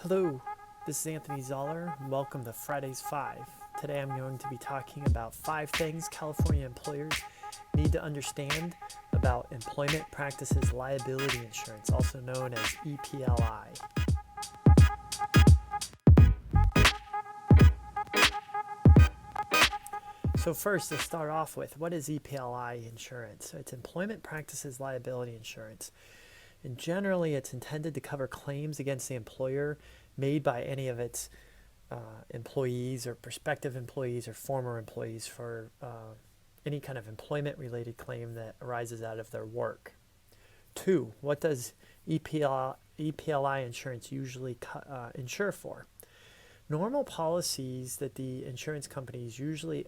Hello, this is Anthony Zoller. Welcome to Fridays 5. Today I'm going to be talking about 5 things California employers need to understand about employment practices liability insurance, also known as EPLI. So first, to start off with, what is EPLI insurance? So it's Employment Practices Liability Insurance. And generally, it's intended to cover claims against the employer made by any of its employees or prospective employees or former employees for any kind of employment-related claim that arises out of their work. 2, what does EPLI insurance usually insure for? Normal policies that the insurance companies usually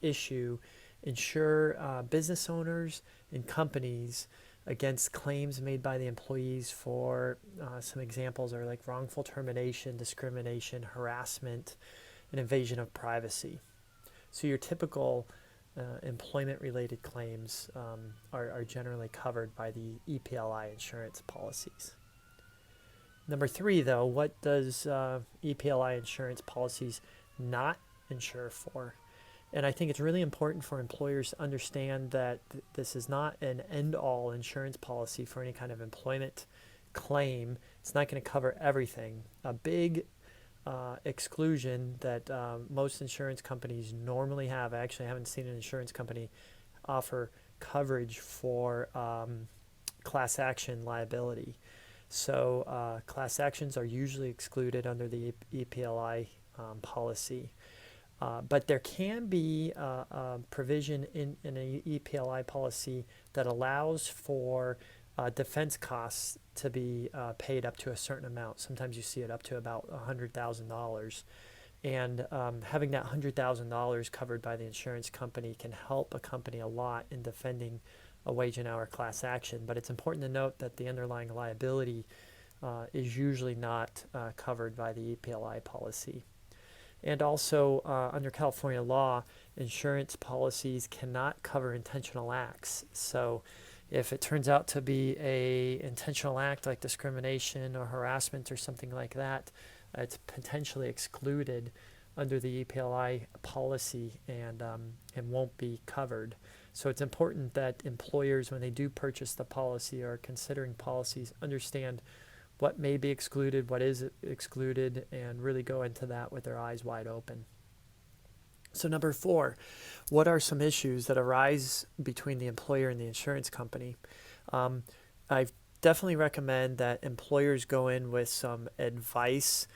issue insure business owners and companies against claims made by the employees for some examples are like wrongful termination, discrimination, harassment, and invasion of privacy. So your typical employment-related claims are generally covered by the EPLI insurance policies. Number 3, though, what does EPLI insurance policies not insure for? And I think it's really important for employers to understand that this is not an end-all insurance policy for any kind of employment claim. It's not going to cover everything. A big exclusion that most insurance companies normally have, I actually haven't seen an insurance company offer coverage for class action liability. So class actions are usually excluded under the EPLI policy. But there can be a provision in an EPLI policy that allows for defense costs to be paid up to a certain amount. Sometimes you see it up to about $100,000. And having that $100,000 covered by the insurance company can help a company a lot in defending a wage and hour class action. But it's important to note that the underlying liability is usually not covered by the EPLI policy. And also, under California law, insurance policies cannot cover intentional acts. So if it turns out to be an intentional act like discrimination or harassment or something like that, it's potentially excluded under the EPLI policy and won't be covered. So it's important that employers, when they do purchase the policy or are considering policies, understand what may be excluded, what is excluded, and really go into that with their eyes wide open. So number 4, what are some issues that arise between the employer and the insurance company? I definitely recommend that employers go in with some advice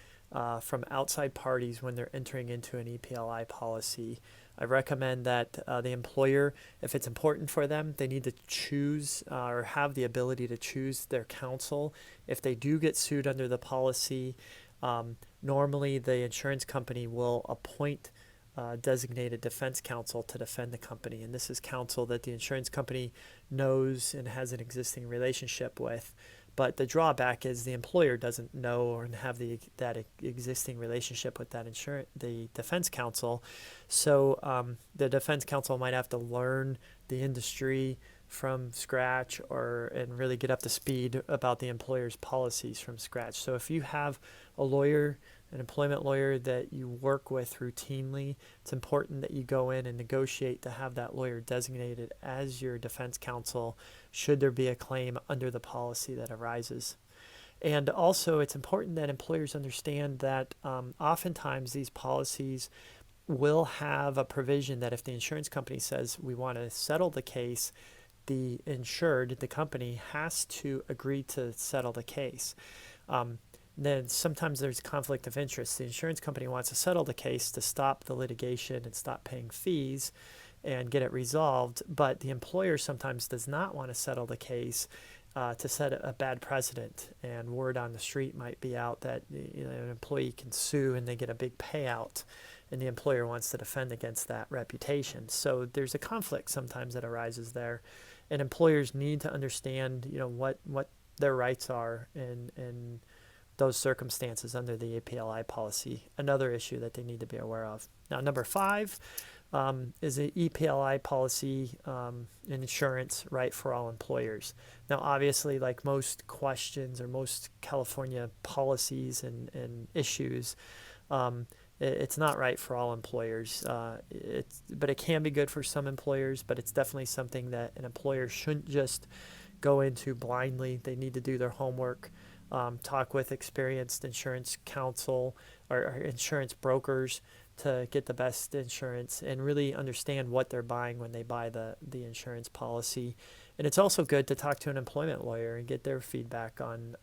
from outside parties when they're entering into an EPLI policy. I recommend that the employer, if it's important for them, they need to choose or have the ability to choose their counsel. If they do get sued under the policy, normally the insurance company will appoint designated defense counsel to defend the company. And this is counsel that the insurance company knows and has an existing relationship with. But the drawback is the employer doesn't know or have that existing relationship with the defense counsel. So the defense counsel might have to learn the industry from scratch and really get up to speed about the employer's policies from scratch. So if you have a lawyer, an employment lawyer that you work with routinely, it's important that you go in and negotiate to have that lawyer designated as your defense counsel should there be a claim under the policy that arises. And also, it's important that employers understand that oftentimes these policies will have a provision that if the insurance company says we want to settle the case, the insured, the company, has to agree to settle the case. Then sometimes there's conflict of interest. The insurance company wants to settle the case to stop the litigation and stop paying fees and get it resolved, but the employer sometimes does not want to settle the case to set a bad precedent, and word on the street might be out that an employee can sue and they get a big payout, and the employer wants to defend against that reputation. So there's a conflict sometimes that arises there, and employers need to understand what their rights are in those circumstances under the EPLI policy. Another issue that they need to be aware of. Now, number 5, is an EPLI policy insurance right for all employers? Now, obviously, like most questions or most California policies and issues, it's not right for all employers. But it can be good for some employers, but it's definitely something that an employer shouldn't just go into blindly. They need to do their homework, talk with experienced insurance counsel or insurance brokers to get the best insurance and really understand what they're buying when they buy the insurance policy. And it's also good to talk to an employment lawyer and get their feedback on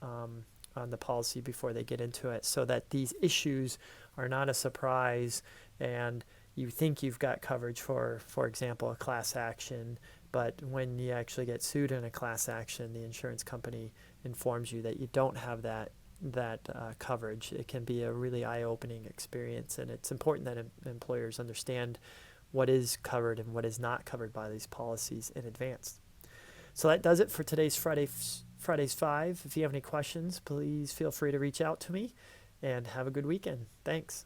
the policy before they get into it, so that these issues are not a surprise and you think you've got coverage for example, a class action, but when you actually get sued in a class action, the insurance company informs you that you don't have that coverage. It can be a really eye-opening experience, and it's important that employers understand what is covered and what is not covered by these policies in advance. So that does it for today's Fridays 5. If you have any questions, please feel free to reach out to me, and have a good weekend. Thanks.